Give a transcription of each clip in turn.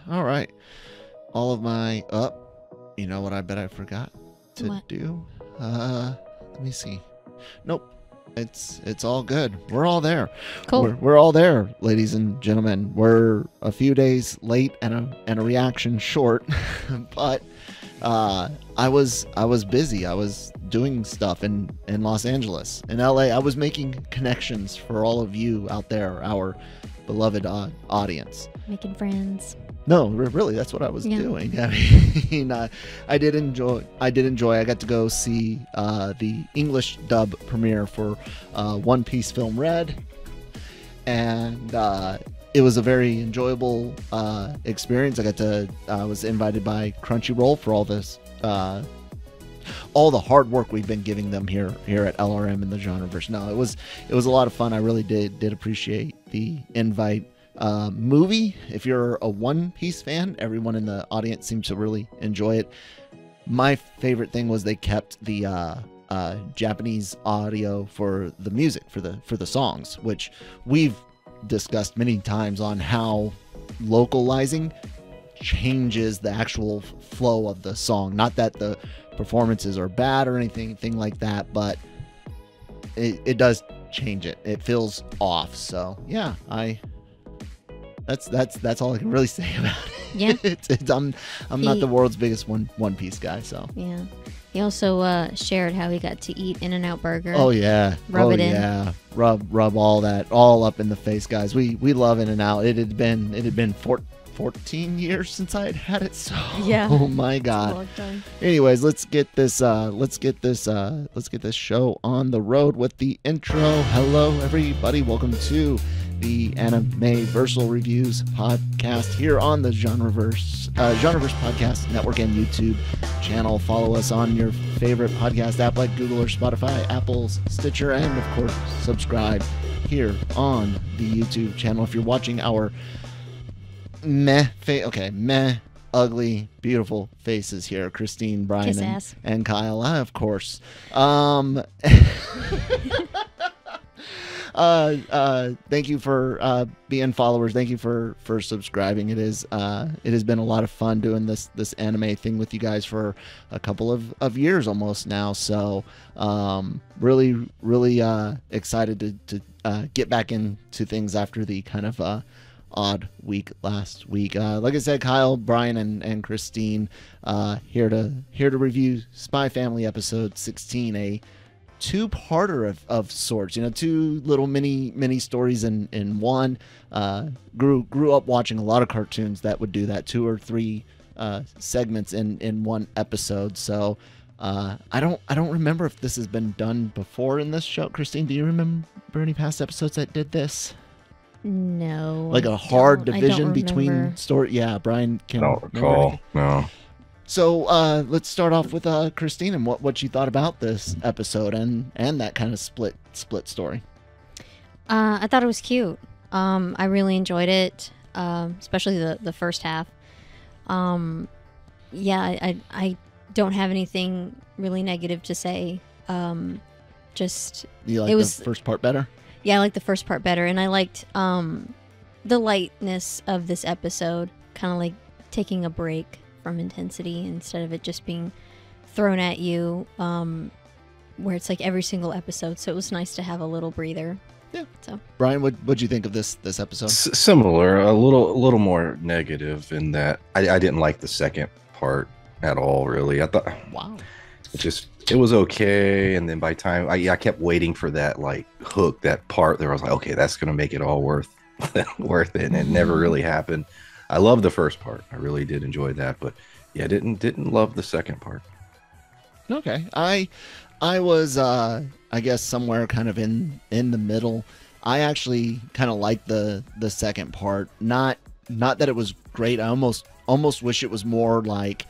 All right. All of my you know what I bet I forgot to What? do? Let me see. Nope. It's all good. We're all there. Cool. We're all there, ladies and gentlemen. We're a few days late and a reaction short, but I was busy. I was doing stuff in Los Angeles, in LA. I was making connections for all of you out there, our beloved audience. Making friends. No, really, that's what I was doing. I mean, I did enjoy. I got to go see the English dub premiere for One Piece Film Red, and it was a very enjoyable experience. I was invited by Crunchyroll for all this, all the hard work we've been giving them here at LRM in the Genreverse. No, it was a lot of fun. I really did appreciate the invite. Movie, if you're a One Piece fan, everyone in the audience seems to really enjoy it. My favorite thing was they kept the Japanese audio for the music, for the songs, which we've discussed many times on how localizing changes the actual flow of the song. Not that the performances are bad or anything like that, but it does change it. It feels off. So yeah, that's all I can really say about it. Yeah. I'm not the world's biggest One Piece guy, so. Yeah. He also shared how he got to eat In-N-Out Burger. Oh yeah. Rub it in. Yeah. Rub all that all up in the face, guys. We love In-N-Out. It had been 14 years since I had it. So Yeah. oh my God. It's a long time. Anyways, let's get this show on the road with the intro. Hello everybody. Welcome to the Anime-Versal Reviews podcast here on the Genreverse Podcast Network and YouTube channel. Follow us on your favorite podcast app like Google or Spotify, Apple, Stitcher, and of course subscribe here on the YouTube channel. If you're watching our meh, ugly, beautiful faces here, Christine, Brian, and Kyle, of course. Thank you for being followers. Thank you for subscribing. It has been a lot of fun doing this anime thing with you guys for a couple of years almost now. So really excited to get back into things after the kind of odd week last week. Like I said, Kyle, Brian, and Christine here to review Spy Family episode 16, a two-parter of sorts, two little mini stories in one. Grew up watching a lot of cartoons that would do that, 2 or 3 segments in one episode. So I don't remember if this has been done before in this show. Christine, do you remember any past episodes that did this? No. Like a hard division between story. Yeah, Brian can. I don't recall. No. So let's start off with Christine and what you thought about this episode and that kind of split story. I thought it was cute. I really enjoyed it, especially the first half. Yeah, I don't have anything really negative to say. Just you like the first part better? Yeah, I liked the first part better, and I liked the lightness of this episode, kind of like taking a break from intensity instead of it just being thrown at you, where it's like every single episode. So it was nice to have a little breather. Yeah. So Brian, what'd you think of this episode? Similar, a little more negative in that I didn't like the second part at all. Really, I thought it was okay, and then by time I kept waiting for that like hook, that part there. I was like, okay, that's gonna make it all worth it, and it never really happened. I love the first part. I really did enjoy that, but yeah, didn't love the second part. Okay, I was I guess somewhere kind of in the middle. I actually kind of liked the second part. Not that it was great. I almost wish it was more like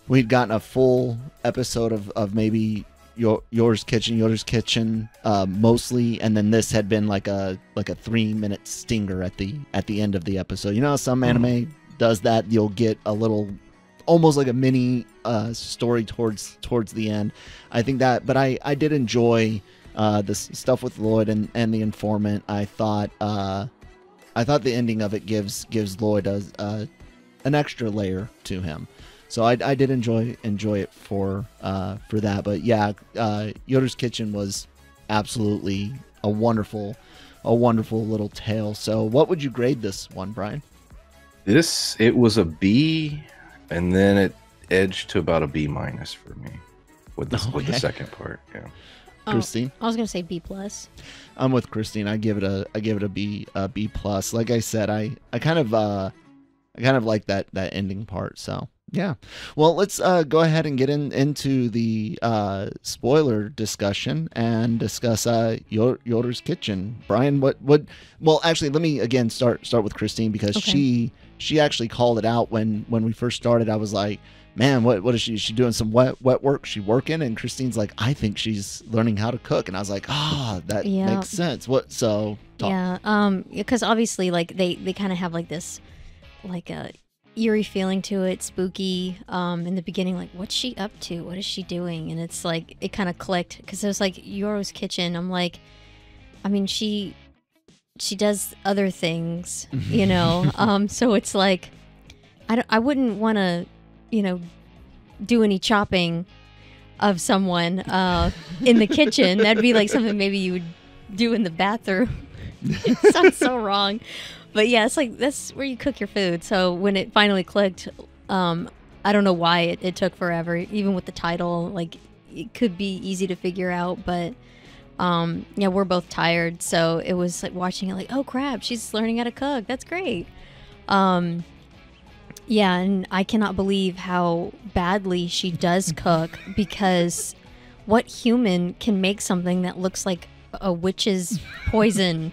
we'd gotten a full episode of maybe Yours Kitchen mostly, and then this had been like a 3-minute stinger at the end of the episode. How some anime does that. You'll get a little, almost like a mini story towards the end. I think that, but I did enjoy this stuff with Lloyd and the informant. I thought the ending of it gives Lloyd an extra layer to him. So I did enjoy it for that. But yeah, Yoder's Kitchen was absolutely a wonderful little tale. So what would you grade this one, Brian? It was a B, and then it edged to about a B- for me with the second part. Yeah. Christine? I was gonna say B plus. I'm with Christine. I give it a B plus. Like I said, I kind of like that ending part. So yeah. Well, let's go ahead and get into the spoiler discussion and discuss Yoder's Kitchen. Brian, what? Well, actually, let me again start with Christine, because she actually called it out when we first started. I was like, man, what is she? Is she doing some wet work? She working? And Christine's like, I think she's learning how to cook. And I was like, that makes sense. What? So talk. Yeah, because obviously, like they kind of have like this, like a eerie feeling to it, spooky. In the beginning, like, what's she up to? What is she doing? And it's like it kind of clicked, because it was like Yoder's Kitchen. I'm like, I mean, she does other things, you know. So it's like, I wouldn't want to, you know, do any chopping of someone in the kitchen. That'd be like something maybe you would do in the bathroom. It sounds so wrong. But yeah, it's like, that's where you cook your food. So when it finally clicked, I don't know why it took forever, even with the title. Like, it could be easy to figure out, but yeah, we're both tired. So it was like watching it like, oh crap, she's learning how to cook. That's great. Yeah, and I cannot believe how badly she does cook, because what human can make something that looks like a witch's poison?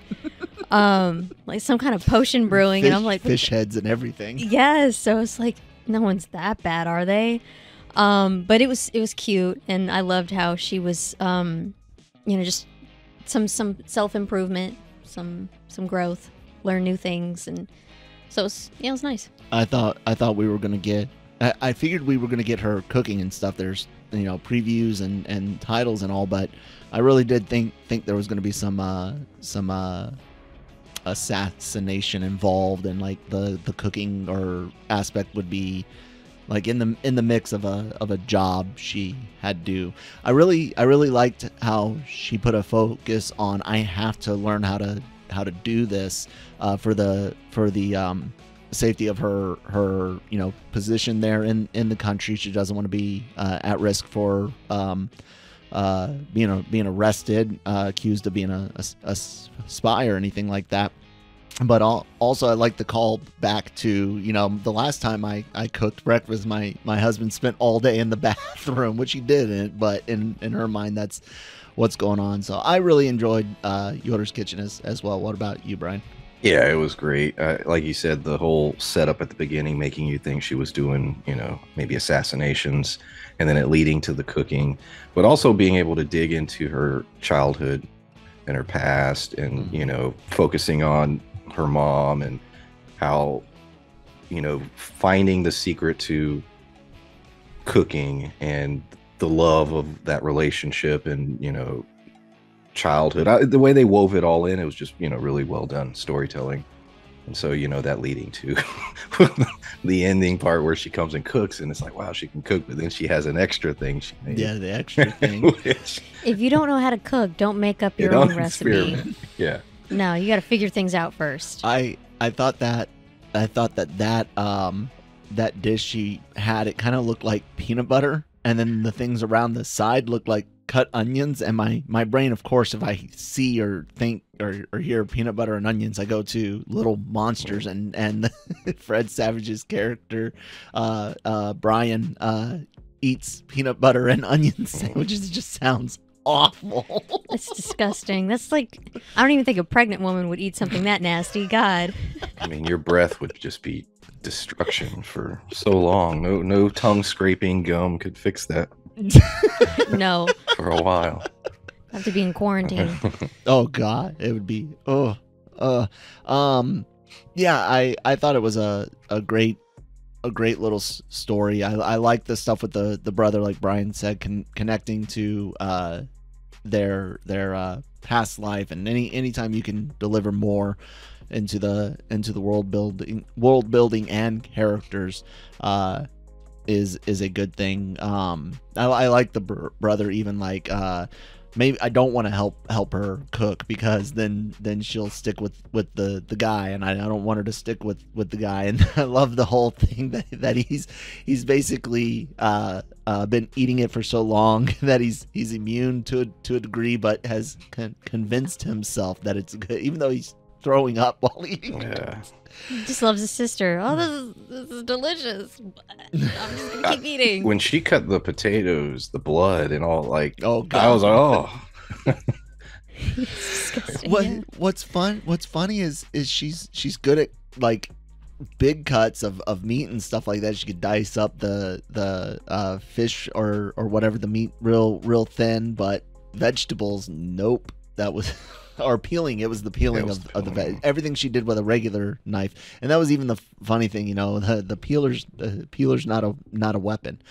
Like some kind of potion brewing, and I'm like, fish heads and everything. Yes, so it's like, no one's that bad, are they? But it was cute, and I loved how she was, you know, just some self-improvement, some growth, learn new things, and so it was nice. I thought we were gonna get. I figured we were gonna get her cooking and stuff. There's, you know, previews and titles and all, but I really did think there was gonna be some assassination involved, and like the cooking or aspect would be like in the mix of a job she had to do. I really liked how she put a focus on, I have to learn how to do this for the safety of her you know, position there in the country. She doesn't want to be at risk for being arrested, accused of being a spy or anything like that. But also, I like the call back to, you know, the last time I cooked breakfast, my husband spent all day in the bathroom, which he didn't, but in her mind, that's what's going on. So I really enjoyed Yoder's Kitchen as well. What about you, Brian? Yeah, it was great. Like you said, the whole setup at the beginning, making you think she was doing, you know, maybe assassinations, and then it leading to the cooking, but also being able to dig into her childhood and her past, and, you know, focusing on her mom and how, you know, finding the secret to cooking and the love of that relationship, and, you know, childhood. The way they wove it all in, it was just, you know, really well done storytelling. And so, you know, that leading to the ending part where she comes and cooks, and it's like, wow, she can cook, but then she has an extra thing she made. Yeah, the extra thing. If you don't know how to cook, don't make up your own recipe. Yeah. No, you got to figure things out first. I thought that dish she had, it kind of looked like peanut butter, and then the things around the side looked like cut onions. And my brain, of course, if I see or think or hear peanut butter and onions, I go to Little Monsters, and Fred Savage's character, Brian, eats peanut butter and onion sandwiches. It just sounds awful. It's disgusting. That's like, I don't even think a pregnant woman would eat something that nasty. God. I mean, your breath would just be destruction for so long. No tongue scraping gum could fix that. No. For a while. Have to be in quarantine. Oh God, it would be. Yeah, I thought it was a great little story. I like the stuff with the brother, like Brian said, connecting to their past life, and anytime you can deliver more into the world building and characters is a good thing. I like the brother, even like maybe I don't want to help her cook, because then she'll stick with the guy, and I don't want her to stick with the guy. And I love the whole thing that he's basically been eating it for so long that he's immune to a degree, but has convinced himself that it's good, even though he's throwing up while eating. Yeah. He just loves his sister. Oh, this is delicious. I'm just gonna keep eating. When she cut the potatoes, the blood and all, like, oh God. I was like, oh. It's disgusting. What's funny is she's good at like big cuts of meat and stuff like that. She could dice up the fish or whatever, the meat real thin, but vegetables, nope. That was or peeling. It was the peeling of the veg. Everything she did with a regular knife, and that was even the funny thing. The peeler's not a weapon.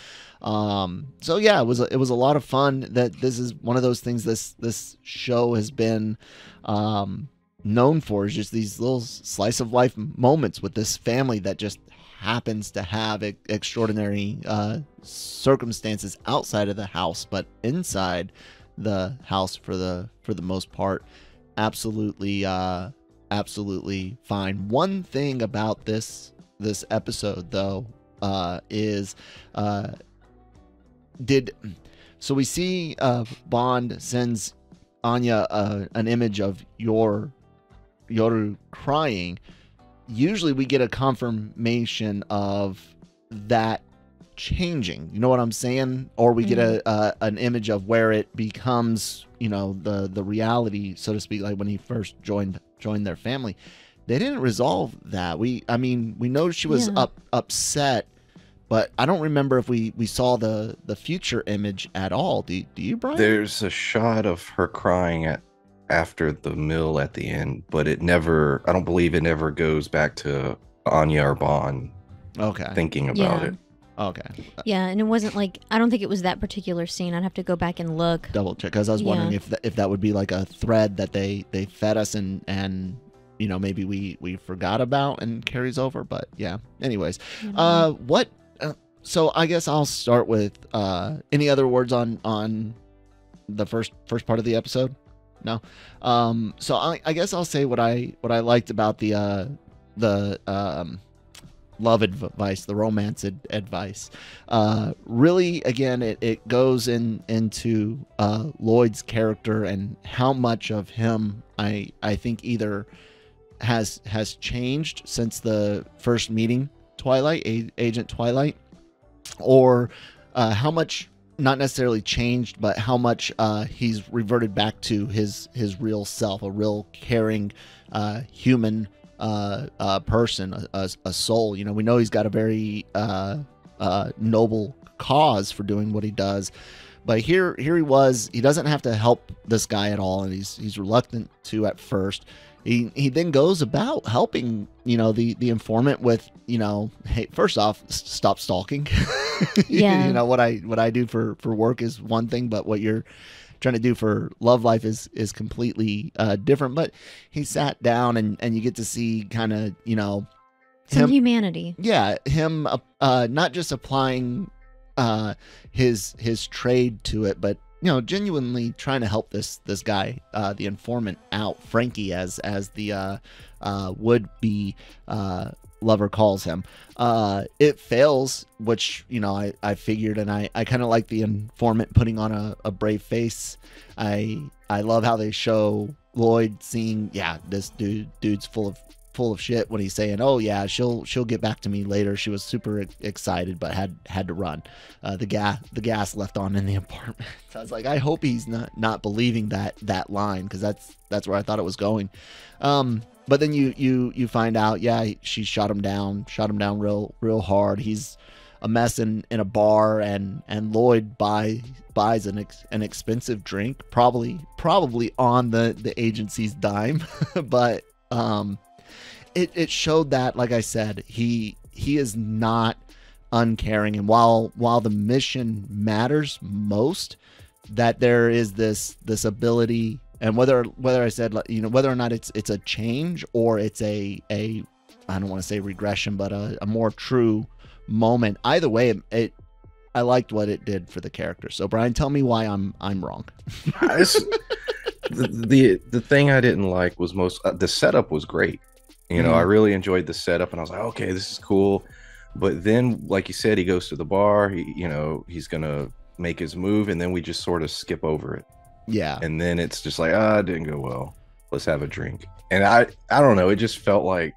So yeah, it was a lot of fun. That this is one of those things this show has been known for, is just these little slice of life moments with this family that just happens to have extraordinary circumstances outside of the house, but inside the house for the most part, absolutely fine. One thing about this episode though is so we see Bond sends Anya an image of Yoru crying. Usually we get a confirmation of that changing, you know what I'm saying, or we get an image of where it becomes, the reality, so to speak, like when he first joined their family. They didn't resolve that. We know she was upset, but I don't remember if we saw the future image at all. Do you, Brian? There's a shot of her crying after the meal at the end, but I don't believe it ever goes back to Anya or Bond thinking about it. Okay. Yeah, and it wasn't like, I don't think it was that particular scene. I'd have to go back and look. Double check, because I was wondering if that would be like a thread that they fed us and maybe we forgot about and carries over. But yeah. Anyways, so I guess I'll start with any other words on the first part of the episode? No. So I guess I'll say what I liked about the love advice, the romance advice. Really, again, it goes into Lloyd's character and how much of him I think either has changed since the first meeting Twilight, Agent Twilight, or how much, not necessarily changed, but how much he's reverted back to his real self, a real caring human person, a soul. We know he's got a very noble cause for doing what he does, but here he doesn't have to help this guy at all, and he's reluctant to at first. He then goes about helping the informant with, hey, first off, stop stalking. Yeah. What I do for work is one thing, but what you're trying to do for love life is completely different. But he sat down and you get to see kind of some humanity. Yeah, him not just applying his trade to it, but genuinely trying to help this guy, the informant out, Frankie, as the would-be lover calls him. It fails, which I figured, and I kind of like the informant putting on a brave face. I love how they show Lloyd seeing, this dude's full of shit, when he's saying, oh yeah, she'll get back to me later. She was super excited, but had to run. The gas left on in the apartment. So I was like, I hope he's not believing that line, because that's where I thought it was going. But then you find out, she shot him down real hard. He's a mess in a bar, and Lloyd buys an expensive drink, probably on the agency's dime, but it showed that, like I said, he is not uncaring, and while the mission matters most, that there is this ability And whether I said, you know, whether or not it's a change or it's a I don't want to say regression, but a more true moment. Either way, I liked what it did for the character. So Brian, tell me why I'm wrong. The thing I didn't like was the setup was great. You know, I really enjoyed the setup, and I was like, okay, this is cool. But then, like you said, he goes to the bar. He's gonna make his move, and then we just sort of skip over it. Yeah. And then it's just like, it didn't go well. Let's have a drink. And I don't know. It just felt like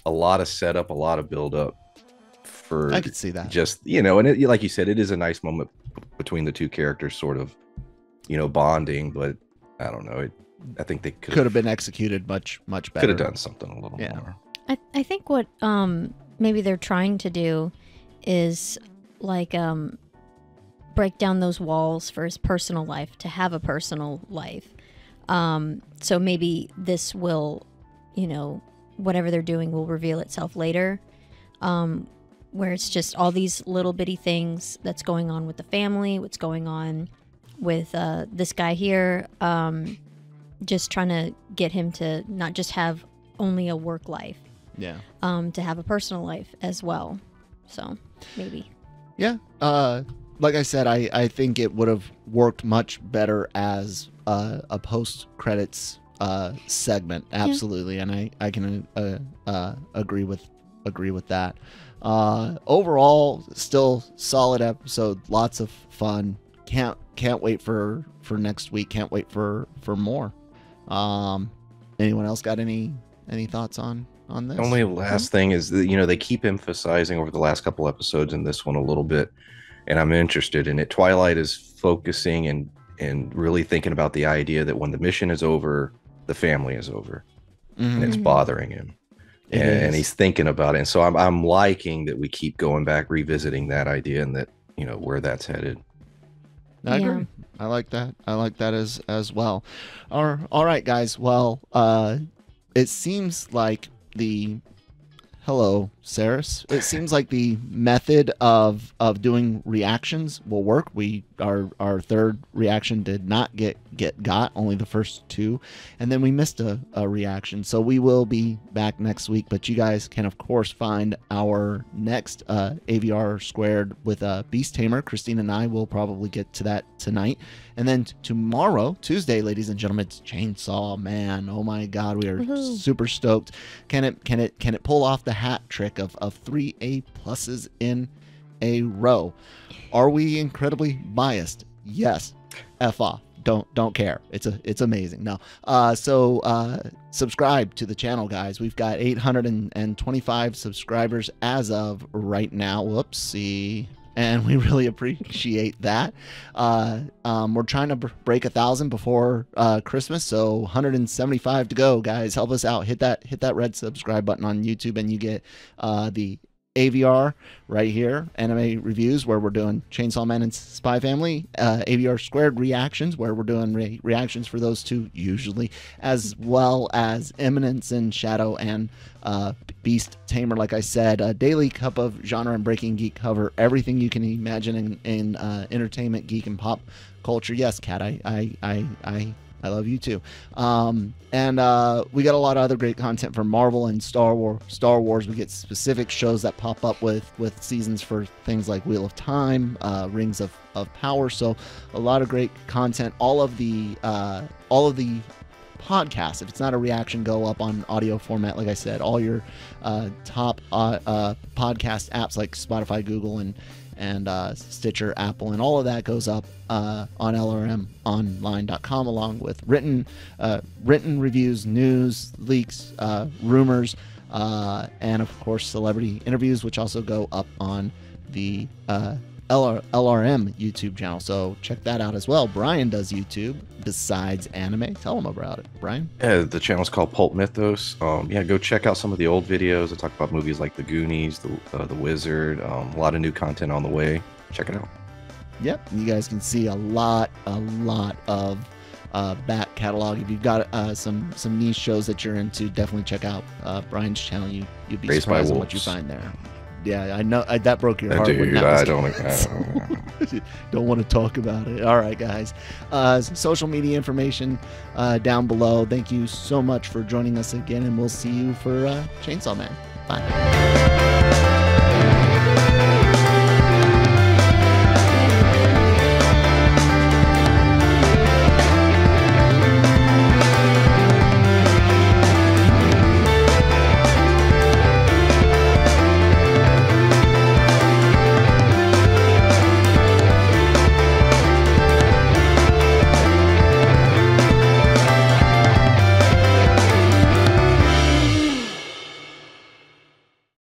a lot of setup, a lot of build up for. I could see that. Just, you know, and like you said, it is a nice moment between the two characters, sort of, you know, bonding. But I don't know. I think they could have been executed much better. Could have done something a little more. I think what maybe they're trying to do is like break down those walls for his personal life, to have a personal life. So maybe this will, you know, whatever they're doing will reveal itself later, where it's just all these little bitty things that's going on with the family, what's going on with this guy here, just trying to get him to not just have only a work life, to have a personal life as well. So maybe. Yeah. Like I said, I think it would have worked much better as a post-credits segment. Absolutely. And I can agree with that. Overall, still solid episode. Lots of fun. Can't wait for next week. Can't wait for more. Anyone else got any thoughts on this? Only last thing is that, you know, they keep emphasizing over the last couple episodes and this one a little bit, and I'm interested in it. Twilight is focusing and really thinking about the idea that when the mission is over, the family is over, and it's bothering him, and he's thinking about it. And so I'm liking that we keep going back, revisiting that idea, and that, you know, where that's headed. I agree. I like that. I like that as well. All right, guys. Well, it seems like hello, Saris. It seems like the method of doing reactions will work. Our third reaction did not got only the first two, and then we missed a reaction. So we will be back next week, but you guys can of course find our next AVR squared with Beast Tamer. Christine and I will probably get to that tonight, and then tomorrow, Tuesday, ladies and gentlemen, it's Chainsaw Man. Oh my God, we are super stoked. Can it pull off the hat trick of 3 A+ in a row? Are we incredibly biased? Yes. F off. Don't care. It's amazing. No. So subscribe to the channel, guys. We've got 825 subscribers as of right now. Whoopsie. And we really appreciate that. We're trying to break 1,000 before Christmas, so 175 to go, guys. Help us out. Hit that red subscribe button on YouTube, and you get the AVR right here, anime reviews, where we're doing Chainsaw Man and Spy Family, AVR squared reactions, where we're doing reactions for those two usually, as well as Eminence and Shadow and Beast Tamer. Like I said, a daily cup of genre and breaking geek, cover everything you can imagine in entertainment, geek, and pop culture. Yes, Kat, I love you too. And we got a lot of other great content from Marvel and Star Wars. We get specific shows that pop up with seasons for things like Wheel of Time, Rings of Power. So a lot of great content. All of the podcasts, if it's not a reaction, go up on audio format. Like I said, all your top podcast apps like Spotify, Google, and Stitcher, Apple, and all of that goes up on lrmonline.com, along with written reviews, news, leaks, rumors, and of course celebrity interviews, which also go up on the LRM YouTube channel. So check that out as well. Brian does YouTube besides anime. Tell him about it, Brian. Yeah, the channel's called Pulp Mythos. Go check out some of the old videos. I talk about movies like The Goonies, The Wizard. A lot of new content on the way. Check it out. Yep, you guys can see a lot of back catalog. If you've got some niche shows that you're into, definitely check out Brian's channel. You'd be surprised at what you find there. Yeah, I know that broke your heart. Dude, I don't. Don't want to talk about it. All right, guys. Social media information down below. Thank you so much for joining us again, and we'll see you for Chainsaw Man. Bye.